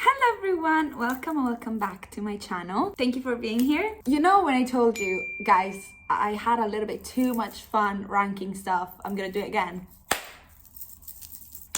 Hello everyone, welcome back to my channel. Thank you for being here. You know, when I told you guys I had a little bit too much fun ranking stuff, I'm gonna do it again.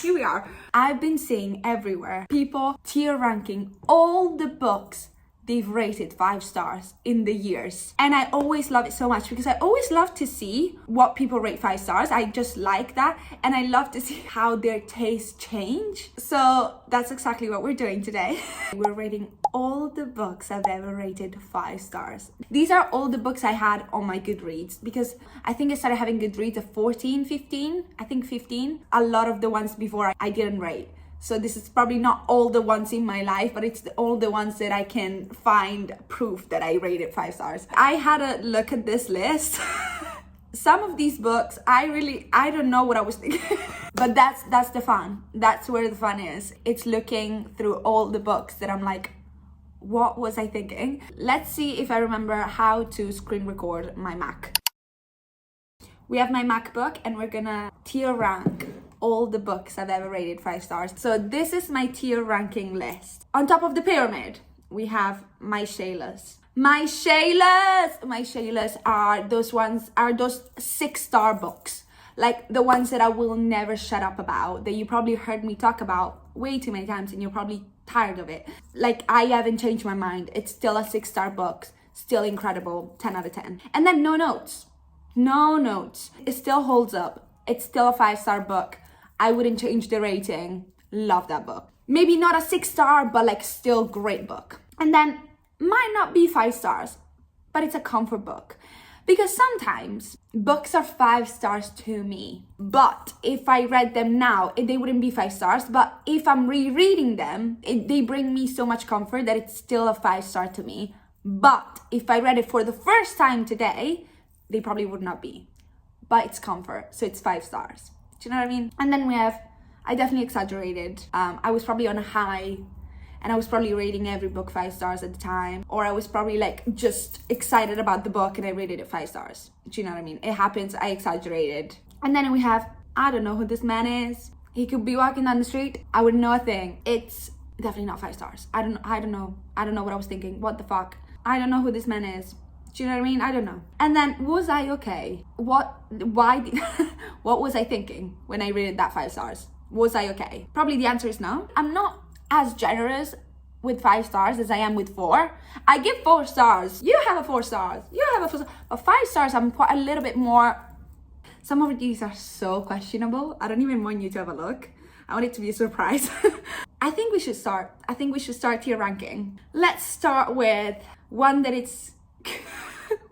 Here we are. I've been seeing everywhere people tier ranking all the books they've rated 5 stars in the years. And I always love it so much because I always love to see what people rate 5 stars. I just like that. And I love to see how their tastes change. So that's exactly what we're doing today. We're rating all the books I've ever rated 5 stars. These are all the books I had on my Goodreads because I think I started having Goodreads at 14, 15, I think 15. A lot of the ones before I didn't rate. So this is probably not all the ones in my life, but it's all the ones that I can find proof that I rated 5 stars. I had a look at this list. Some of these books, I don't know what I was thinking. But that's the fun. That's where the fun is. It's looking through all the books that I'm like, what was I thinking? Let's see if I remember how to screen record my Mac. We have my MacBook and we're gonna tier rank all the books I've ever rated 5 stars. So this is my tier ranking list. On top of the pyramid, we have my Shaylas. My Shaylas are those 6-star books. Like the ones that I will never shut up about, that you probably heard me talk about way too many times and you're probably tired of it. Like I haven't changed my mind. It's still a 6-star book, still incredible, 10 out of 10. And then no notes. It still holds up. It's still a 5-star book. I wouldn't change the rating. Love that book. Maybe not a 6-star, but like still great book. And then might not be 5 stars, but it's a comfort book. Because sometimes books are 5 stars to me. But if I read them now, they wouldn't be 5 stars. But if I'm rereading them, they bring me so much comfort that it's still a 5-star to me. But if I read it for the first time today, they probably would not be. But it's comfort, so it's 5 stars. Do you know what I mean? And then we have, I definitely exaggerated. I was probably on a high and I was probably rating every book 5 stars at the time. Or I was probably like just excited about the book and I rated it 5 stars. Do you know what I mean? It happens, I exaggerated. And then we have, I don't know who this man is. He could be walking down the street. I wouldn't know a thing. It's definitely not 5 stars. I don't know what I was thinking. What the fuck? I don't know who this man is. Do you know what I mean? I don't know. And then, was I okay? What was I thinking when I rated that 5 stars? Was I okay? Probably the answer is no. I'm not as generous with 5 stars as I am with 4. I give 4 stars. You have a 4 stars. You have a 4 stars. But 5 stars, I'm quite a little bit more. Some of these are so questionable. I don't even want you to have a look. I want it to be a surprise. I think we should start tier ranking. Let's start with one that it's...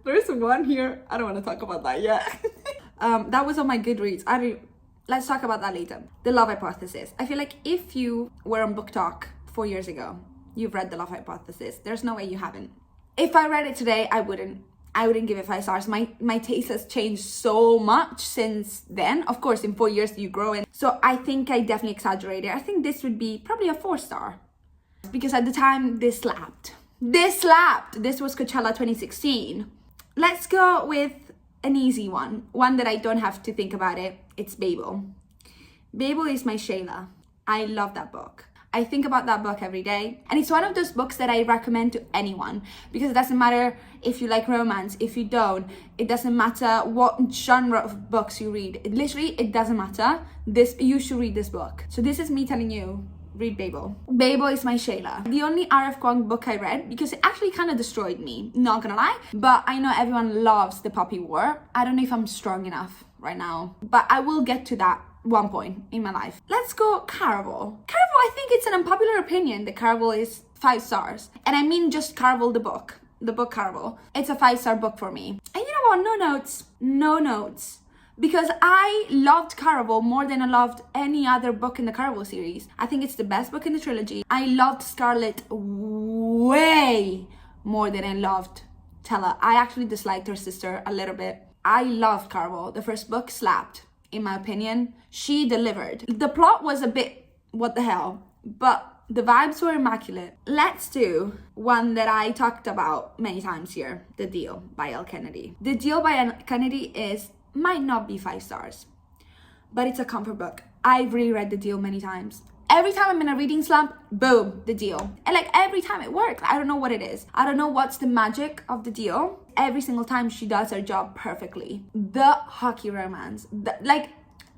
There's one here. I don't want to talk about that yet. That was on my Goodreads. Let's talk about that later. The Love Hypothesis. I feel like if you were on Book Talk 4 years ago, you've read The Love Hypothesis. There's no way you haven't. If I read it today, I wouldn't give it 5 stars. My taste has changed so much since then. Of course, in 4 years you grow in. So I think I definitely exaggerated. I think this would be probably a 4 star. Because at the time, this slapped. This was Coachella 2016. Let's go with an easy one that I don't have to think about it. It's Babel. Babel is my Shayla. I love that book. I think about that book every day. And it's one of those books that I recommend to anyone because it doesn't matter if you like romance, if you don't. It doesn't matter what genre of books you read. It doesn't matter. You should read this book. So this is me telling you, read Babel. Babel is my Shayla. The only R.F. Kuang book I read because it actually kind of destroyed me, not gonna lie. But I know everyone loves the Poppy War. I don't know if I'm strong enough right now, but I will get to that one point in my life. Let's go Caraval. Caraval, I think it's an unpopular opinion that Caraval is 5 stars. And I mean just Caraval the book Caraval. It's a 5-star book for me. And you know what, no notes. Because I loved Caraval more than I loved any other book in the Caraval series. I think it's the best book in the trilogy. I loved Scarlet way more than I loved Tella. I actually disliked her sister a little bit. I loved Caraval. The first book slapped, in my opinion. She delivered. The plot was a bit, what the hell? But the vibes were immaculate. Let's do one that I talked about many times here. The Deal by Elle Kennedy. The Deal by Elle Kennedy might not be 5 stars, but it's a comfort book. I've reread The Deal many times. Every time I'm in a reading slump, boom, the deal. And like every time it works. I don't know what it is. I don't know what's the magic of the deal. Every single time she does her job perfectly. The hockey romance.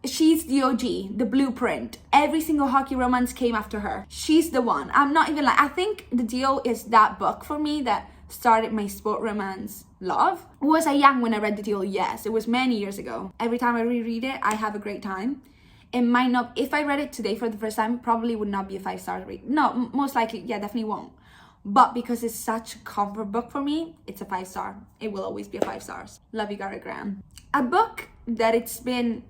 She's the OG, the blueprint. Every single hockey romance came after her. She's the one. I'm not even I think The Deal is that book for me that started my sport romance love. Was I young when I read The Deal? Yes, it was many years ago. Every time I reread it, I have a great time. It might not, if I read it today for the first time, probably would not be a 5-star read. No, most likely, yeah, definitely won't. But because it's such a comfort book for me, it's a 5-star. It will always be a 5 stars. Love you, Gary Graham. A book that it's been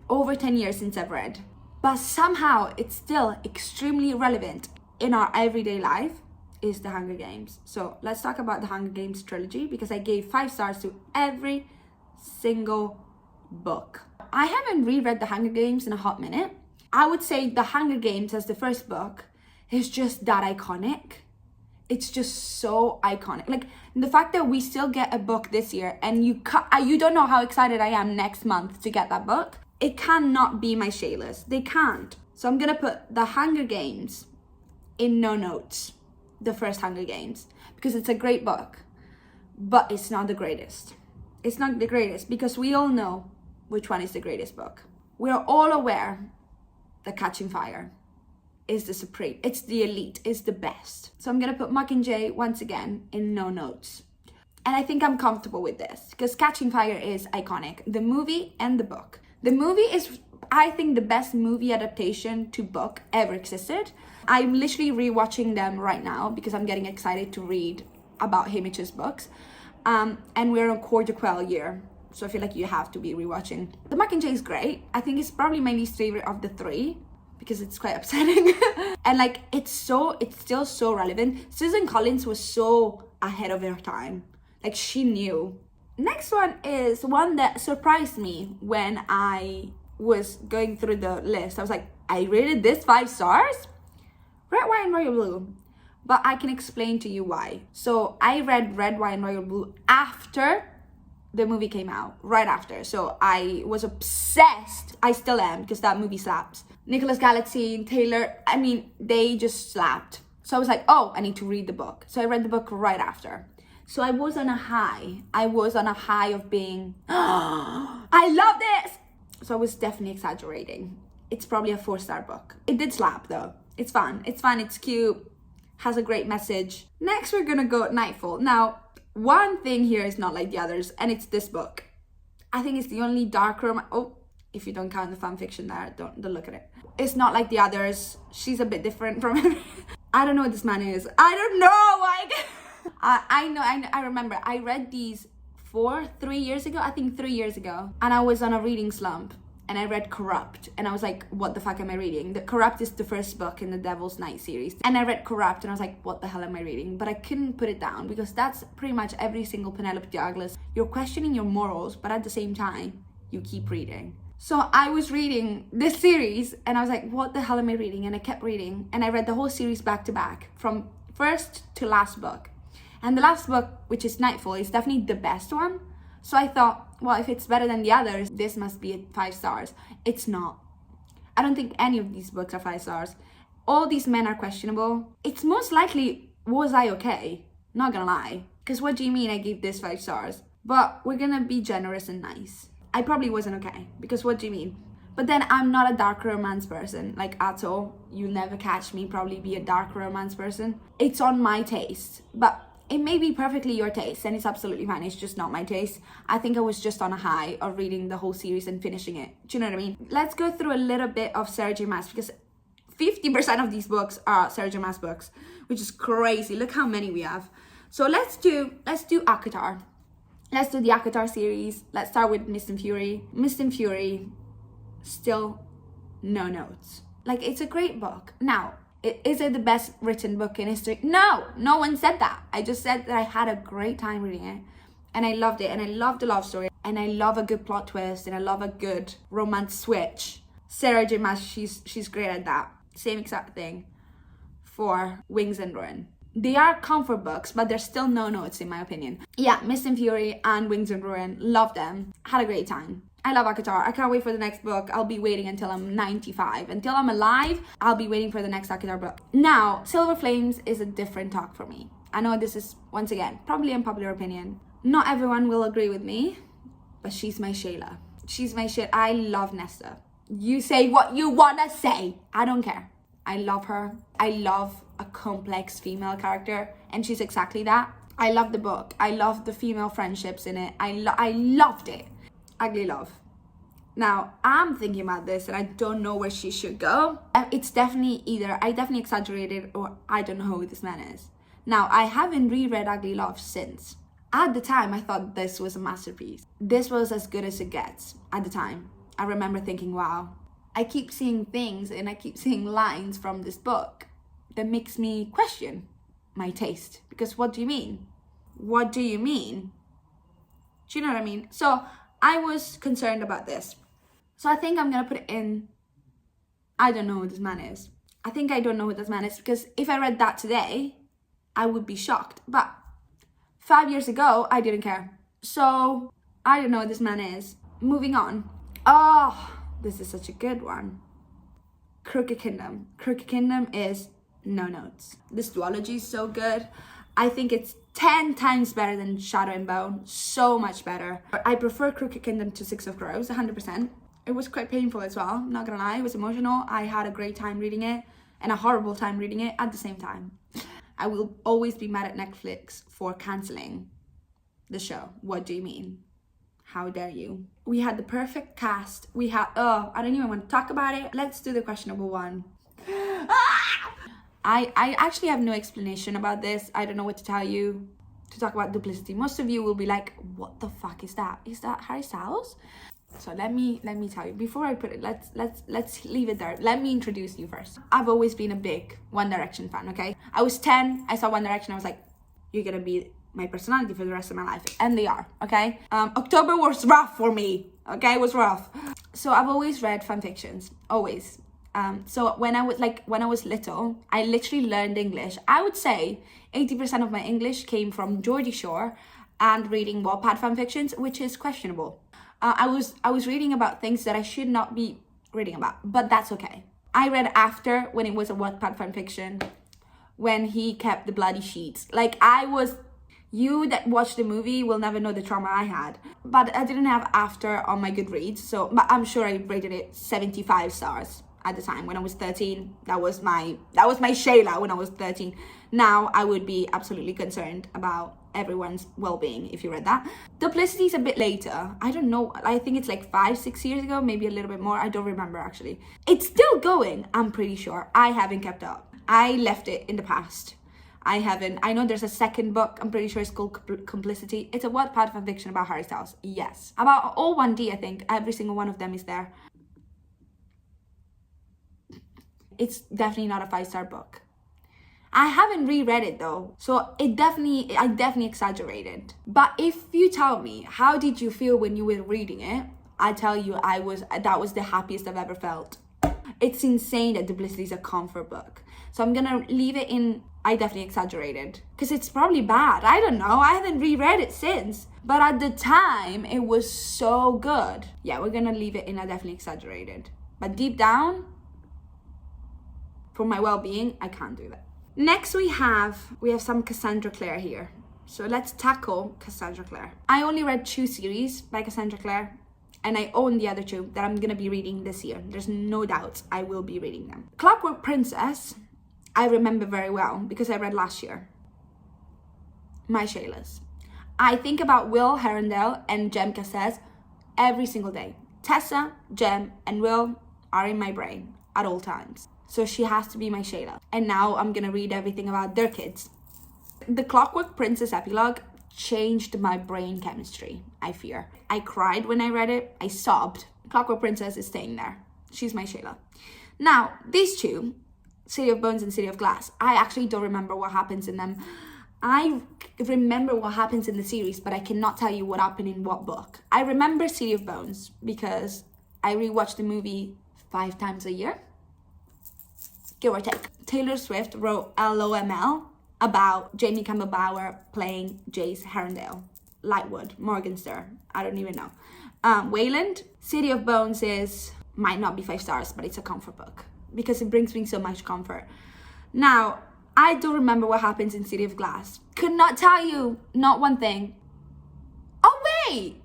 over 10 years since I've read, but somehow it's still extremely relevant in our everyday life is The Hunger Games. So let's talk about The Hunger Games trilogy, because I gave 5 stars to every single book. I haven't reread The Hunger Games in a hot minute. I would say The Hunger Games as the first book is just that iconic. It's just so iconic. Like the fact that we still get a book this year and you don't know how excited I am next month to get that book. It cannot be my Shayla's. They can't. So I'm gonna put The Hunger Games in no notes. The first Hunger Games. Because it's a great book. But it's not the greatest. It's not the greatest because we all know which one is the greatest book. We're all aware that Catching Fire is the supreme. It's the elite. It's the best. So I'm gonna put Mockingjay once again in no notes. And I think I'm comfortable with this because Catching Fire is iconic. The movie and the book. The movie is, I think, the best movie adaptation to book ever existed. I'm literally rewatching them right now because I'm getting excited to read about Haymitch's books. And we're on Court de Quell year. So I feel like you have to be rewatching. The Mockingjay is great. I think it's probably my least favorite of the 3 because it's quite upsetting. And like, it's still so relevant. Susan Collins was so ahead of her time. Like she knew. Next one is one that surprised me when I was going through the list. I was like, I rated this 5 stars? Red, White, and Royal Blue. But I can explain to you why. So I read Red, White, and Royal Blue after the movie came out, right after. So I was obsessed. I still am because that movie slaps. Nicholas Galitzine, Taylor, I mean, they just slapped. So I was like, oh, I need to read the book. So I read the book right after. So I was on a high. I was on a high of being, oh, I love this. So I was definitely exaggerating. It's probably a 4-star book. It did slap though. It's fun. It's fun. It's cute. Has a great message. Next, we're gonna go Nightfall. Now, one thing here is not like the others, and it's this book. I think it's the only dark romance. Oh, if you don't count the fan fiction there, don't look at it. It's not like the others. She's a bit different from every. I don't know what this man is. I don't know. I remember I read these 3 years ago. I think 3 years ago, and I was on a reading slump. And I read Corrupt, and I was like, what the fuck am I reading? The Corrupt is the first book in the Devil's Night series. And I read Corrupt, and I was like, what the hell am I reading? But I couldn't put it down, because that's pretty much every single Penelope Douglas. You're questioning your morals, but at the same time, you keep reading. So I was reading this series, and I was like, what the hell am I reading? And I kept reading, and I read the whole series back to back, from first to last book. And the last book, which is Nightfall, is definitely the best one. So I thought, well, if it's better than the others, this must be 5 stars. It's not. I don't think any of these books are 5 stars. All these men are questionable. It's most likely, was I okay? Not gonna lie. Because what do you mean I gave this 5 stars? But we're gonna be generous and nice. I probably wasn't okay. Because what do you mean? But then I'm not a dark romance person, like at all. You'll never catch me probably be a dark romance person. It's on my taste. But it may be perfectly your taste, and it's absolutely fine. It's just not my taste. I think I was just on a high of reading the whole series and finishing it. Do you know what I mean? Let's go through a little bit of Sarah J. Maas, because 50% of these books are Sarah J. Maas books, which is crazy. Look how many we have. So let's do ACOTAR. Let's do the ACOTAR series. Let's start with Mist and Fury. Mist and Fury, still no notes. Like, it's a great book. Now, is it the best written book in history? No one said that. I just said that I had a great time reading it, and I loved it, and I loved the love story, and I love a good plot twist, and I love a good romance switch. Sarah J. Maas, she's great at that. Same exact thing for Wings and Ruin. They are comfort books, but there's still no notes in my opinion. Yeah, Mist and Fury and Wings and Ruin, love them. Had a great time. I love ACOTAR. I can't wait for the next book. I'll be waiting until I'm 95. Until I'm alive, I'll be waiting for the next ACOTAR book. Now, Silver Flames is a different talk for me. I know this is, once again, probably unpopular opinion. Not everyone will agree with me, but she's my Shayla. She's my shit. I love Nesta. You say what you wanna say. I don't care. I love her. I love a complex female character, and she's exactly that. I love the book. I love the female friendships in it. I loved it. Ugly Love. Now, I'm thinking about this and I don't know where she should go. It's definitely either I definitely exaggerated or I don't know who this man is. Now, I haven't reread Ugly Love since. At the time, I thought this was a masterpiece. This was as good as it gets at the time. I remember thinking, wow, I keep seeing things and I keep seeing lines from this book that makes me question my taste. Because what do you mean? What do you mean? Do you know what I mean? So I was concerned about this. So I think I'm gonna put it in, I don't know who this man is. I think I don't know who this man is because if I read that today, I would be shocked. But 5 years ago, I didn't care. So I don't know who this man is. Moving on. Oh, this is such a good one. Crooked Kingdom. Crooked Kingdom is no notes. This duology is so good. I think it's 10 times better than Shadow and Bone. So much better. I prefer Crooked Kingdom to Six of Crows, 100%. It was quite painful as well, I'm not gonna lie. It was emotional. I had a great time reading it and a horrible time reading it at the same time. I will always be mad at Netflix for cancelling the show. What do you mean? How dare you? We had the perfect cast. We had, I don't even want to talk about it. Let's do the questionable one. I actually have no explanation about this. I don't know what to tell you. To talk about duplicity. Most of you will be like, what the fuck is that? Is that Harry Styles? So let me tell you. Before I put it, let's leave it there. Let me introduce you first. I've always been a big One Direction fan, okay? I was 10, I saw One Direction, I was like, you're gonna be my personality for the rest of my life. And they are, okay? October was rough for me, okay? It was rough. So I've always read fan fictions, always. So when I was little, I literally learned English. I would say 80% of my English came from Geordie Shore and reading Wattpad fan fictions, which is questionable. I was reading about things that I should not be reading about, but that's okay. I read After when it was a Wattpad fan fiction, when he kept the bloody sheets. Like you that watched the movie will never know the trauma I had. But I didn't have After on my Goodreads, but I'm sure I rated it 75 stars. At the time when I was 13, that was my Shayla when I was 13. Now I would be absolutely concerned about everyone's well-being if you read that. Duplicity is a bit later. I don't know. I think it's like 5-6 years ago, maybe a little bit more. I don't remember actually. It's still going. I'm pretty sure. I haven't kept up. I left it in the past. I know there's a second book. I'm pretty sure it's called Complicity. It's a Wattpad fanfiction about Harry Styles. Yes. About all 1D, I think. Every single one of them is there. It's definitely not a 5-star book. I haven't reread it though, so I definitely exaggerated. But if you tell me, how did you feel when you were reading it? I tell you, that was the happiest I've ever felt. It's insane that Duplicity is a comfort book. So I'm gonna leave it in, I definitely exaggerated. Because it's probably bad, I don't know, I haven't reread it since. But at the time, it was so good. Yeah, we're gonna leave it in, I definitely exaggerated. But deep down, for my well-being, I can't do that. Next we have some Cassandra Clare here. So let's tackle Cassandra Clare. I only read 2 series by Cassandra Clare, and I own the other 2 that I'm gonna be reading this year. There's no doubt I will be reading them. Clockwork Princess, I remember very well because I read last year. My Shaylas. I think about Will Herondale and Jem Cassez every single day. Tessa, Jem, and Will are in my brain at all times. So she has to be my Shayla. And now I'm gonna read everything about their kids. The Clockwork Princess epilogue changed my brain chemistry, I fear. I cried when I read it. I sobbed. Clockwork Princess is staying there. She's my Shayla. Now, these 2, City of Bones and City of Glass, I actually don't remember what happens in them. I remember what happens in the series, but I cannot tell you what happened in what book. I remember City of Bones because I rewatch the movie 5 times a year. Give or take. Taylor Swift wrote LOML about Jamie Campbell Bower playing Jace Herondale. Lightwood, Morgenstern, I don't even know. Wayland. City of Bones might not be 5 stars, but it's a comfort book because it brings me so much comfort. Now, I do remember what happens in City of Glass. Could not tell you, not one thing. Oh, wait.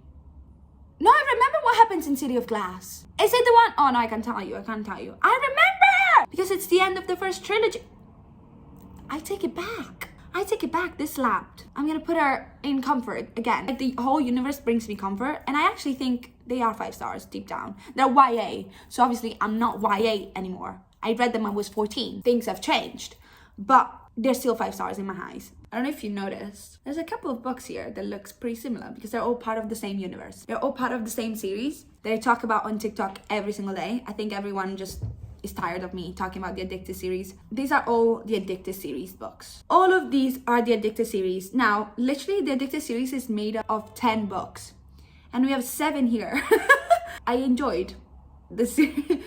No, I remember what happens in City of Glass. Is it the one? Oh, no, I can't tell you. I remember! Because it's the end of the first trilogy. I take it back. This slapped. I'm gonna put her in comfort again. Like, the whole universe brings me comfort, and I actually think they are 5 stars deep down. They're YA, so obviously I'm not YA anymore. I read them when I was 14. Things have changed, but they're still 5 stars in my eyes. I don't know if you noticed, there's a couple of books here that looks pretty similar because they're all part of the same universe. They're all part of the same series that I talk about on TikTok every single day. I think everyone just is tired of me talking about the Addicted series. These are all the Addicted series books. All of these are the Addicted series. Now, literally the Addicted series is made up of 10 books and we have 7 here. I enjoyed the series.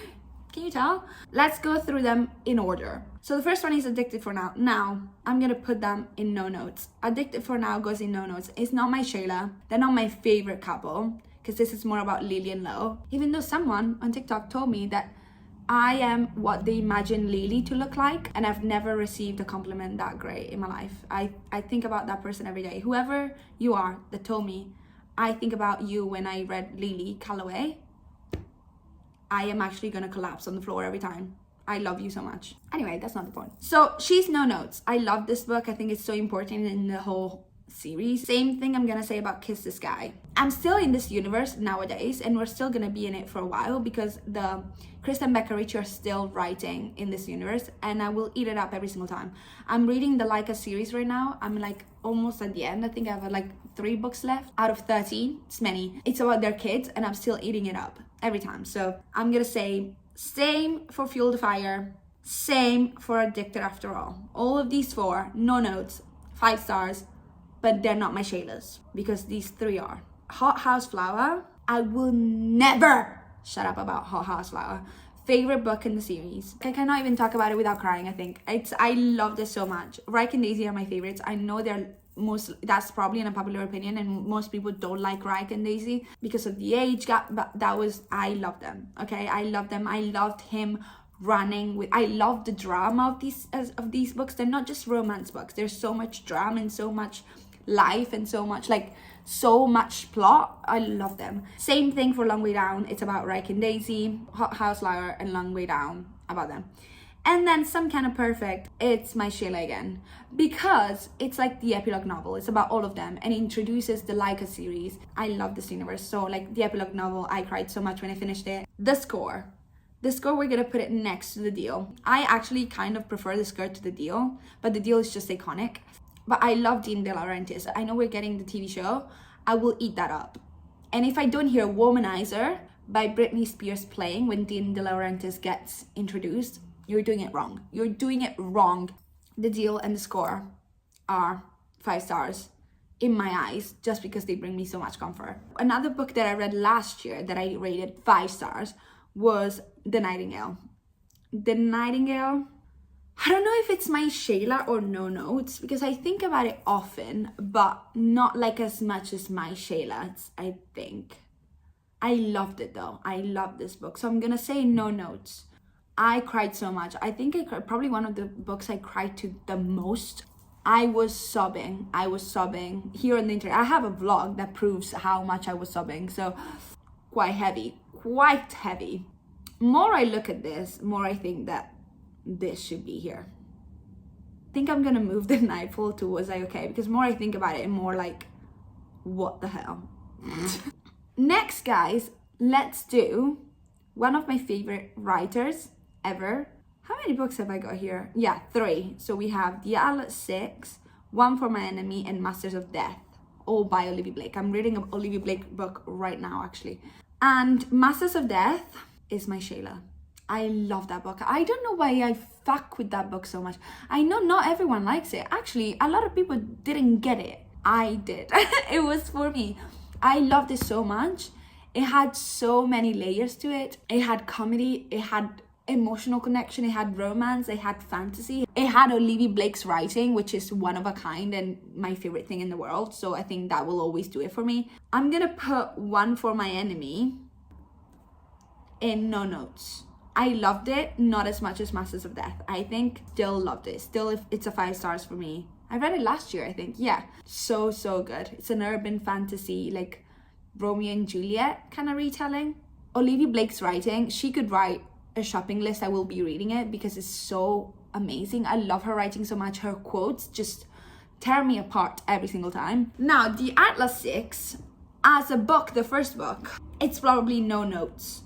Can you tell? Let's go through them in order. So the first one is Addicted for Now. Now, I'm gonna put them in no notes. Addicted for Now goes in no notes. It's not my Shayla. They're not my favorite couple because this is more about Lily and Lo. Even though someone on TikTok told me that I am what they imagine Lily to look like, and I've never received a compliment that great in my life. I think about that person every day. Whoever you are that told me, I think about you when I read Lily Calloway, I am actually gonna collapse on the floor every time. I love you so much. Anyway, that's not the point. So she's no notes. I love this book. I think it's so important in the whole series. Same thing I'm gonna say about Kiss the Sky. I'm still in this universe nowadays, and we're still gonna be in it for a while because the Kristen Becker Rich are still writing in this universe, and I will eat it up every single time. I'm reading the Leica series right now. I'm like almost at the end. I think I have like 3 books left out of 13. It's many. It's about their kids, and I'm still eating it up every time. So I'm gonna say same for Fuel the Fire, same for Addicted After All of these 4, no notes, 5 stars, but they're not my Shaylas because these 3 are. Hot House Flower, I will never shut up about Hot House Flower. Favorite book in the series. I cannot even talk about it without crying. I think I love this so much. Reich and Daisy are my favorites. I know that's probably an unpopular opinion, and most people don't like Reich and Daisy because of the age gap, but I love them. Okay, I love them. I loved him running with. I love the drama of these books. They're not just romance books. There's so much drama and so much life and so much plot. I love them. Same thing for Long Way Down. It's about Reich and Daisy. Hot House Flower and Long Way Down about them. And then Some Kind of Perfect, it's my Shayla again because it's like the epilogue novel. It's about all of them and it introduces the Leica series. I love this universe. So like the epilogue novel, I cried so much when I finished it. The Score, we're gonna put it next to The Deal. I actually kind of prefer The Score to The Deal, but The Deal is just iconic. But I love Dean De Laurentiis. I know we're getting the TV show. I will eat that up. And if I don't hear Womanizer by Britney Spears playing when Dean De Laurentiis gets introduced, you're doing it wrong. You're doing it wrong. The Deal and The Score are 5 stars in my eyes just because they bring me so much comfort. Another book that I read last year that I rated 5 stars was The Nightingale. The Nightingale, I don't know if it's my Shayla or no notes because I think about it often, but not like as much as my Shayla's, I think. I loved it though. I love this book. So I'm gonna say no notes. I cried so much. I think probably one of the books I cried to the most. I was sobbing here on the internet. I have a vlog that proves how much I was sobbing. So quite heavy. More I look at this, more I think that this should be here. I think I'm gonna move the Nightfall to Was I Okay? Because more I think about it and more like, what the hell? Next, guys, let's do one of my favorite writers ever. How many books have I got here? Yeah, 3. So we have The Owl 6, One for My Enemy, and Masters of Death, all by Olivia Blake. I'm reading an Olivia Blake book right now, actually. And Masters of Death is my Shayla. I love that book. I don't know why I fuck with that book so much. I know not everyone likes it. Actually, a lot of people didn't get it. I did. It was for me. I loved it so much. It had so many layers to it. It had comedy. It had emotional connection, it had romance, it had fantasy, it had Olivia Blake's writing, which is one of a kind and my favorite thing in the world. So I think that will always do it for me. I'm gonna put One for My Enemy in no notes. I loved it, not as much as Masters of Death. I think still loved it. Still, if it's a 5 stars for me. I read it last year, I think. Yeah, so good. It's an urban fantasy, like Romeo and Juliet kind of retelling. Olivia Blake's writing, she could write a shopping list. I will be reading it because it's so amazing. I love her writing so much. Her quotes just tear me apart every single time. Now, the Atlas 6, as a book, the first book, it's probably no notes.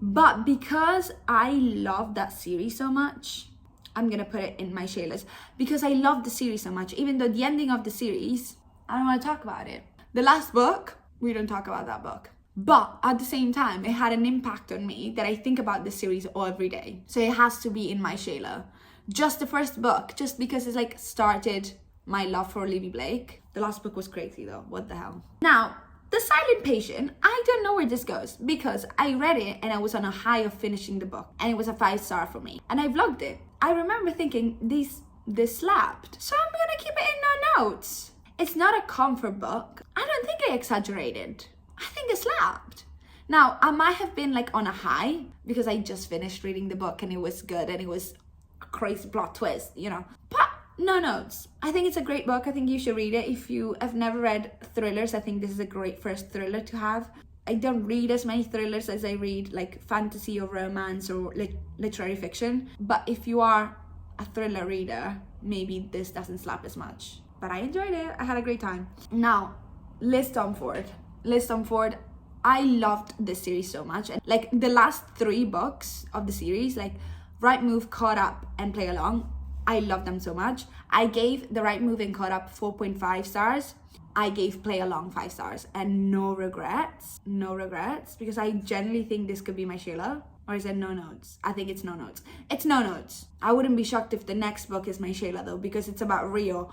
But because I love that series so much, I'm gonna put it in my Shayla's. Because I love the series so much, even though the ending of the series, I don't want to talk about it. The last book, we don't talk about that book. But at the same time, it had an impact on me that I think about the series every day. So it has to be in my Shayla. Just the first book, just because it's like started my love for Olivia Blake. The last book was crazy though, what the hell. Now, The Silent Patient, I don't know where this goes because I read it and I was on a high of finishing the book and it was a 5 star for me and I vlogged it. I remember thinking this slapped, so I'm gonna keep it in no notes. It's not a comfort book. I don't think I exaggerated. I think it slapped. Now, I might have been like on a high because I just finished reading the book and it was good and it was a crazy plot twist, you know. But no notes. I think it's a great book. I think you should read it. If you have never read thrillers, I think this is a great first thriller to have. I don't read as many thrillers as I read like fantasy or romance or literary fiction. But if you are a thriller reader, maybe this doesn't slap as much. But I enjoyed it. I had a great time. Now, Liz Tomford. I loved this series so much. And like the last 3 books of the series, like Right Move, Caught Up, and Play Along, I love them so much. I gave the Right Move and Caught Up 4.5 stars. I gave Play Along 5 stars and no regrets because I genuinely think this could be my Shayla. Or is it no notes? I think it's no notes. It's no notes. I wouldn't be shocked if the next book is my Shayla though, because it's about Rio.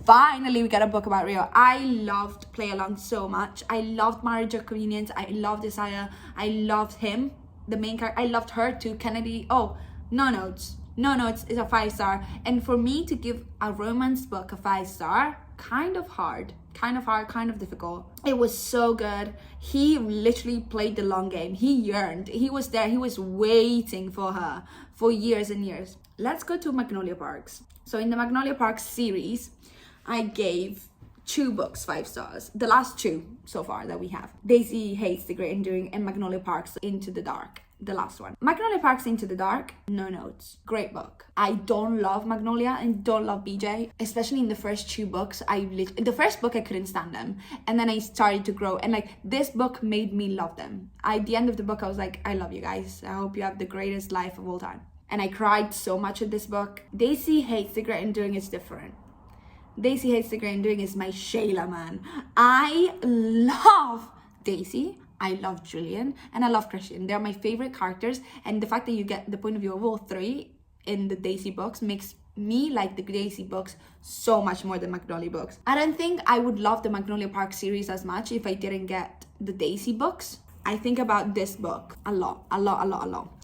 Finally, we got a book about Rio. I loved Play Along so much. I loved Marriage of Convenience. I loved Isaiah. I loved him, the main character. I loved her too, Kennedy. Oh, no notes. No notes is a 5 star. And for me to give a romance book a 5 star, kind of hard, kind of difficult. It was so good. He literally played the long game. He yearned. He was there. He was waiting for her for years and years. Let's go to Magnolia Parks. So in the Magnolia Parks series, I gave 2 books 5 stars. The last 2 so far that we have. Daisy Hates the Great Enduring and Magnolia Parks Into the Dark. The last one. Magnolia Parks Into the Dark, no notes. Great book. I don't love Magnolia and don't love BJ, especially in the first 2 books. The first book I couldn't stand them, and then I started to grow, and like this book made me love them. At the end of the book, I was like, I love you guys. I hope you have the greatest life of all time. And I cried so much at this book. Daisy Hates the Great Enduring is different. Daisy Hates the Great Enduring is my Shayla, man. I love Daisy. I love Julian and I love Christian. They're my favorite characters, and the fact that you get the point of view of all 3 in the Daisy books makes me like the Daisy books so much more than Magnolia books. I don't think I would love the Magnolia Park series as much if I didn't get the Daisy books. I think about this book a lot.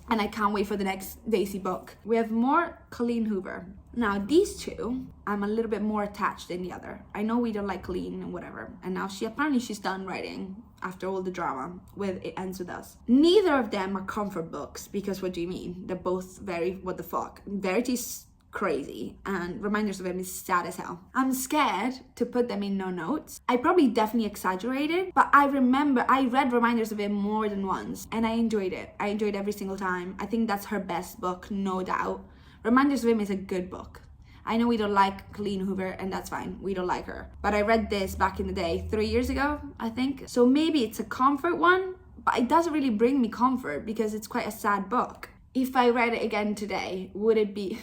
And I can't wait for the next Daisy book. We have more Colleen Hoover. Now these 2, I'm a little bit more attached than the other. I know we don't like Colleen and whatever. And now she's done writing after all the drama with It Ends With Us. Neither of them are comfort books because what do you mean? They're both very, what the fuck. Verity's crazy and Reminders of Him is sad as hell. I'm scared to put them in no notes. I probably definitely exaggerated, but I remember I read Reminders of Him more than once and I enjoyed it. I enjoyed every single time. I think that's her best book, no doubt. Reminders of Him is a good book. I know we don't like Colleen Hoover and that's fine. We don't like her. But I read this back in the day, 3 years ago, I think. So maybe it's a comfort one, but it doesn't really bring me comfort because it's quite a sad book. If I read it again today, would it be...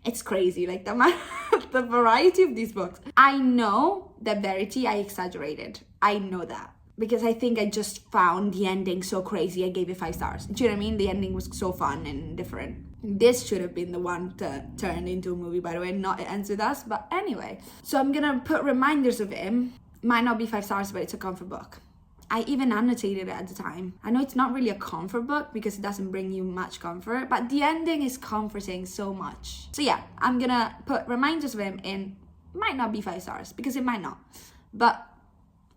It's crazy, like the variety of these books. I know that Verity, I exaggerated. I know that. Because I think I just found the ending so crazy, I gave it 5 stars. Do you know what I mean? The ending was so fun and different. This should have been the one to turn into a movie, by the way, not It Ends With Us. But anyway, so I'm gonna put Reminders of Him. Might not be 5 stars, but it's a comfort book. I even annotated it at the time. I know it's not really a comfort book because it doesn't bring you much comfort, but the ending is comforting so much. So yeah, I'm gonna put Reminders of Him in, might not be 5 stars because it might not, but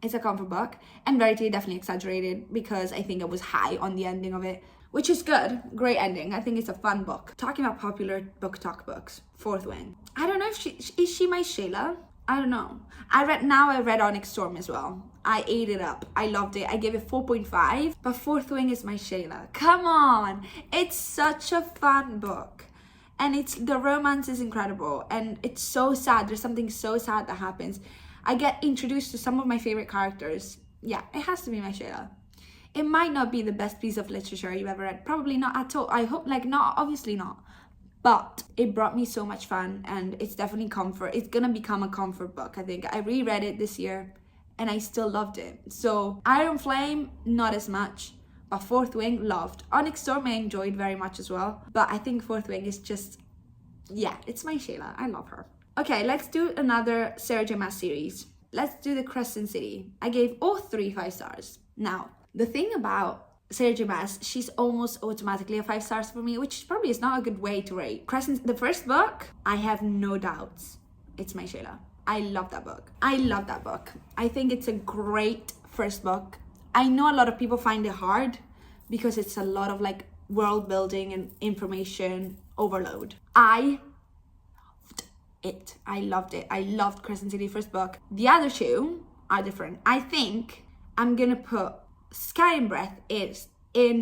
it's a comfort book. And Verity definitely exaggerated because I think it was high on the ending of it, which is good. Great ending. I think it's a fun book. Talking about popular book talk books, Fourth Wing. I don't know if is she my Shayla? I don't know. I read Onyx Storm as well. I ate it up. I loved it. I gave it 4.5, but Fourth Wing is my Shayla. Come on. It's such a fun book. And the romance is incredible. And it's so sad. There's something so sad that happens. I get introduced to some of my favorite characters. Yeah, it has to be my Shayla. It might not be the best piece of literature you've ever read. Probably not at all. I hope, not, obviously not. But it brought me so much fun, and it's definitely comfort. It's gonna become a comfort book, I think. I reread it this year and I still loved it. So Iron Flame, not as much, but Fourth Wing, loved. Onyx Storm I enjoyed very much as well, but I think Fourth Wing is just, yeah, it's my Shayla. I love her. Okay, let's do another Sarah J Maas series. Let's do the Crescent City. I gave all 3 5 stars. Now, the thing about Sarah J Maas, she's almost automatically a 5 stars for me, which probably is not a good way to rate. Crescent, the first book, I have no doubts. It's my Shayla. I love that book. I love that book. I think it's a great first book. I know a lot of people find it hard because it's a lot of world building and information overload. I loved it. I loved it. I loved Crescent City first book. The other 2 are different. I think I'm gonna put Sky and Breath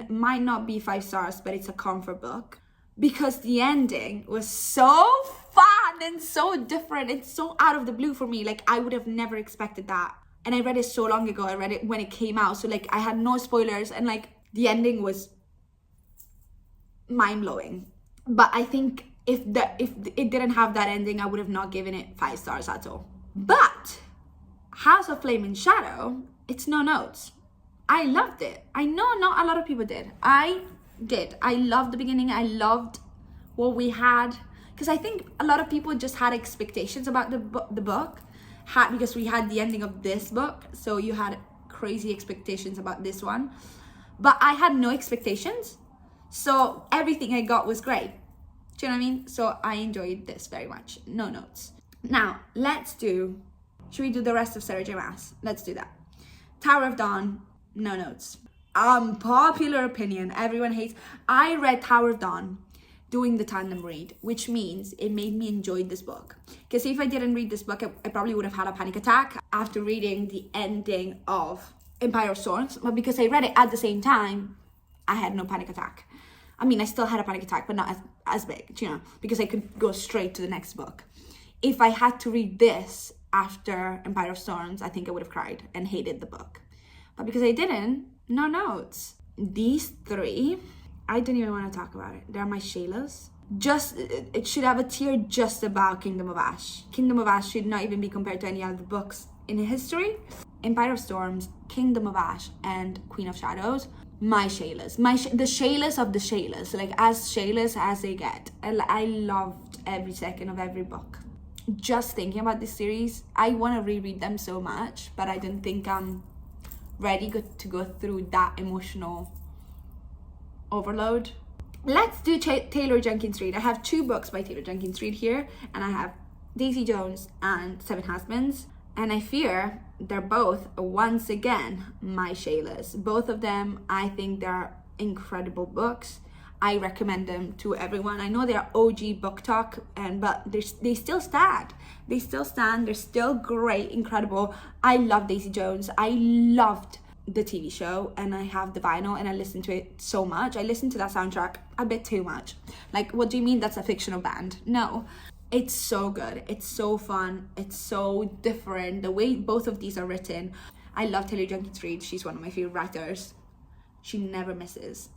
might not be 5 stars, but it's a comfort book because the ending was so fun and so different. It's so out of the blue for me. I would have never expected that. And I read it so long ago. I read it when it came out. So I had no spoilers, and the ending was mind-blowing. But I think if it didn't have that ending, I would have not given it 5 stars at all. But House of Flame and Shadow, it's no notes. I loved it. I know not a lot of people did. I did. I loved the beginning. I loved what we had, because I think a lot of people just had expectations about the book, because we had the ending of this book, so you had crazy expectations about this one. But I had no expectations, so everything I got was great. Do you know what I mean? So I enjoyed this very much. No notes. Now, should we do the rest of Sarah J Maas? Let's do that. Tower of Dawn, no notes. Unpopular opinion, everyone hates. I read Tower of Dawn doing the tandem read, which means it made me enjoy this book. Because if I didn't read this book, I probably would have had a panic attack after reading the ending of Empire of Storms. But because I read it at the same time, I had no panic attack. I mean, I still had a panic attack, but not as big, because I could go straight to the next book. If I had to read this after Empire of Storms, I think I would have cried and hated the book. But because I didn't, no notes. These 3, I don't even want to talk about it. They're my Shaylas. It should have a tier just about Kingdom of Ash. Kingdom of Ash should not even be compared to any other books in history. Empire of Storms, Kingdom of Ash, and Queen of Shadows, my Shaylas. The Shaylas of the Shaylas. As Shaylas as they get. I loved every second of every book. Just thinking about this series, I want to reread them so much, but I don't think I'm ready to go through that emotional overload. Let's do Taylor Jenkins Reid. I have 2 books by Taylor Jenkins Reid here, and I have Daisy Jones and Seven Husbands, and I fear they're both, once again, my Shaylas. Both of them, I think they're incredible books. I recommend them to everyone. I know they're OG book talk, but they still stand. They still stand. They're still great, incredible. I love Daisy Jones. I loved the TV show, and I have the vinyl, and I listen to it so much. I listen to that soundtrack a bit too much. What do you mean that's a fictional band? No, it's so good. It's so fun. It's so different. The way both of these are written. I love Taylor Jenkins Reid. She's one of my favorite writers. She never misses.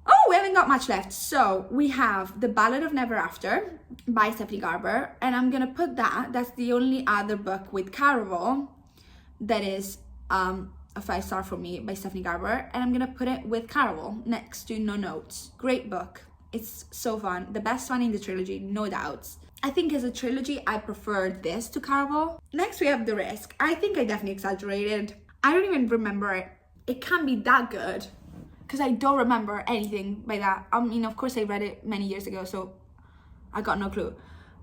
Oh, we haven't got much left. So we have The Ballad of Never After by Stephanie Garber, and I'm gonna put that's the only other book with Caraval that is a 5 star for me by Stephanie Garber, and I'm gonna put it with Caraval next to No Notes. Great book. It's so fun. The best one in the trilogy, no doubts. I think as a trilogy, I prefer this to Caraval. Next, we have The Risk. I think I definitely exaggerated. I don't even remember it can't be that good, because I don't remember anything by that. I mean, of course I read it many years ago, so I got no clue,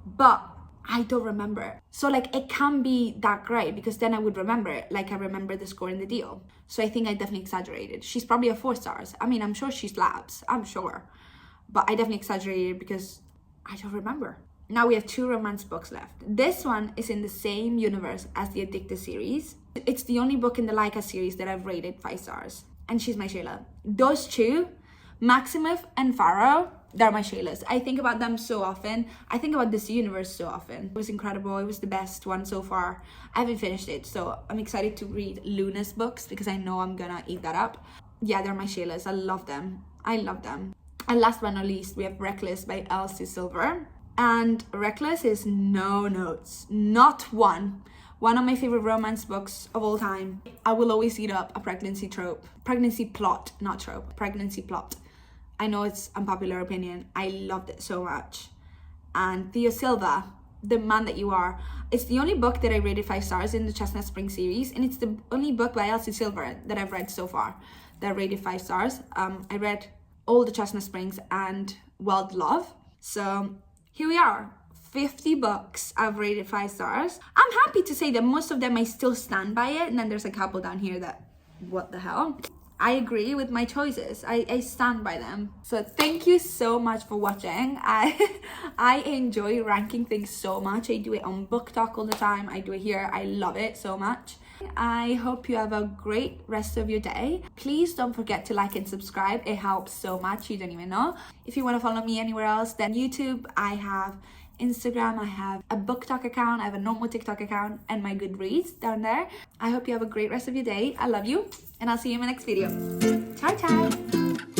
but I don't remember it. So like, it can't be that great, because then I would remember it, like I remember the score in the deal. So I think I definitely exaggerated. She's probably a 4 stars. I mean, I'm sure she slaps, I'm sure, but I definitely exaggerated because I don't remember. Now we have 2 romance books left. This one is in the same universe as the Addicted series. It's the only book in the Leica series that I've rated 5 stars, and she's my Shayla. Those 2, Maximus and Pharaoh, they're my Shaylas. I think about them so often. I think about this universe so often. It was incredible. It was the best one so far. I haven't finished it, so I'm excited to read Luna's books because I know I'm gonna eat that up. Yeah, they're my Shaylas. I love them. I love them. And last but not least, we have Reckless by Elsie Silver. And Reckless is no notes. Not one. One of my favorite romance books of all time. I will always eat up a pregnancy trope. Pregnancy plot, not trope. Pregnancy plot. I know it's unpopular opinion. I loved it so much. And Theo Silva, The Man That You Are. It's the only book that I rated 5 stars in the Chestnut Spring series. And it's the only book by Elsie Silver that I've read so far that I rated 5 stars. I read all the Chestnut Springs and Wild Love. So here we are. 50 books I've rated 5 stars. I'm happy to say that most of them I still stand by it, and then there's a couple down here that, what the hell? I agree with my choices. I stand by them. So thank you so much for watching. I enjoy ranking things so much. I do it on Book Talk all the time. I do it here. I love it so much. I hope you have a great rest of your day. Please don't forget to like and subscribe. It helps so much. You don't even know. If you want to follow me anywhere else, then YouTube. I have Instagram, I have a Book Talk account, I have a normal TikTok account, and my Goodreads down there. I hope you have a great rest of your day. I love you, and I'll see you in my next video. Ciao, ciao.